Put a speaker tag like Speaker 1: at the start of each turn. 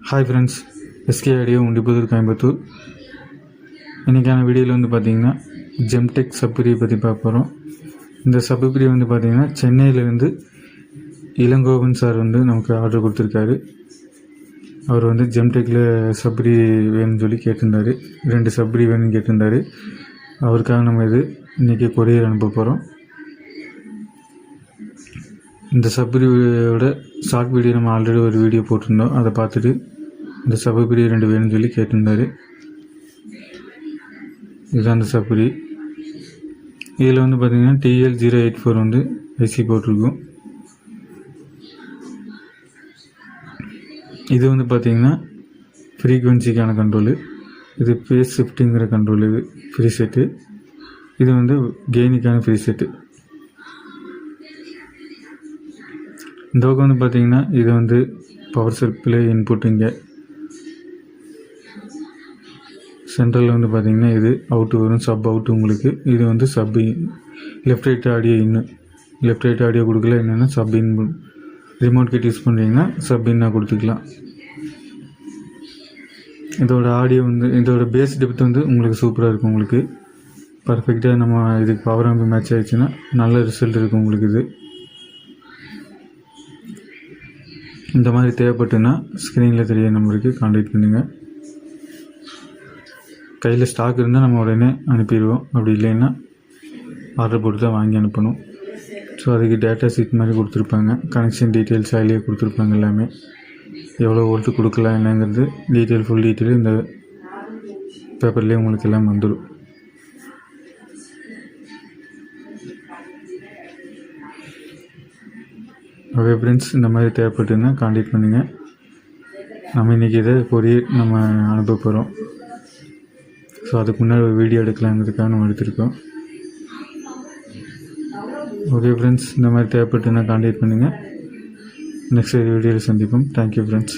Speaker 1: Hi friends, SK audio Undipudur Coimbatore. இன்றைக்கான வீடியோவில் வந்து பார்த்திங்கன்னா ஜெம்டெக் சப்ரியை பற்றி பார்க்க போகிறோம். இந்த சப்ரி வந்து பார்த்திங்கன்னா சென்னையிலேருந்து இளங்கோவன் சார் வந்து நமக்கு ஆர்டர் கொடுத்துருக்காரு. அவர் வந்து ஜெம்டெக்கில் சப்ரி வேணும்னு சொல்லி கேட்டிருந்தார். 2 சப்ரி வேணும்னு கேட்டிருந்தார். அவருக்காக நம்ம இன்றைக்கி கொரியர் அனுப்ப போகிறோம். இந்த சப்ரியோட ஷார்ட் வீடியோ நம்ம ஆல்ரெடி ஒரு வீடியோ போட்டிருந்தோம். அதை பார்த்துட்டு இந்த சப்ரி 2 வேணும்னு சொல்லி கேட்டிருந்தார். இதுதான் அந்த சப்ரி. இதில் வந்து பார்த்திங்கன்னா TL084 வந்து ஐசி போட்டிருக்கும். இது வந்து பார்த்திங்கன்னா ஃப்ரீக்வன்சிக்கான கண்ட்ரோலு. இது பேஸ் ஷிஃப்ட்டுங்கிற கண்ட்ரோல். இது ஃப்ரீ செட்டு. இது வந்து கெயினுக்கான ஃப்ரீ செட்டு. இந்த பக்கம் வந்து பார்த்திங்கன்னா இது வந்து பவர் சப்ளை இன்புட். இங்கே சென்ட்ரலில் வந்து பார்த்திங்கன்னா இது அவுட்டு வரும், சப் அவுட்டு உங்களுக்கு. இது வந்து சப் லெஃப்ட் ரைட் ஆடியோ இன்னும் லெஃப்ட் ரைட் ஆடியோ கொடுக்கல. என்னென்னா சப் இன் ரிமோட் கிட் யூஸ் பண்ணுறீங்கன்னா சப் இன்னாக கொடுத்துக்கலாம். இதோட ஆடியோ வந்து இதோட பேஸ் டெப்த் வந்து உங்களுக்கு சூப்பராக இருக்கும். உங்களுக்கு பர்ஃபெக்டாக நம்ம இதுக்கு பவர் ஆம்பி மேட்ச் ஆகிடுச்சுன்னா நல்ல ரிசல்ட் இருக்கும் உங்களுக்கு. இது இந்த மாதிரி தேவைப்பட்டுன்னா ஸ்க்ரீனில் தெரிய நம்பருக்கு கான்டாக்ட் பண்ணுங்கள். கையில் ஸ்டாக் இருந்தால் நம்ம உடனே அனுப்பிடுவோம். அப்படி இல்லைன்னா ஆர்டர் போட்டு தான் வாங்கி அனுப்பணும். ஸோ அதுக்கு டேட்டா ஷீட் மாதிரி கொடுத்துருப்பாங்க. கனெக்ஷன் டீட்டெயில்ஸ் அதிலேயே கொடுத்துருப்பாங்க. எல்லாமே எவ்வளோ வோல்ட்டு கொடுக்கலாம் என்னங்கிறது ஃபுல் டீட்டெயில் இந்த பேப்பர்லேயே உங்களுக்கு எல்லாம் வந்துடும். ஓகே ஃப்ரெண்ட்ஸ், இந்த மாதிரி தேவைப்பட்டுன்னா கான்டாக்ட் பண்ணுங்கள். நம்ம இன்றைக்கி இதை கொரியர் நம்ம அனுப்ப போகிறோம். ஸோ அதுக்கு முன்னாடி ஒரு வீடியோ எடுக்கலாங்கிறதுக்காக நம்ம எடுத்திருக்கோம். ஓகே ஃப்ரெண்ட்ஸ், இந்த மாதிரி தேவைப்பட்டுன்னா கான்டாக்ட் பண்ணுங்கள். நெக்ஸ்ட் வீடியோவில் சந்திப்போம். Thank you friends.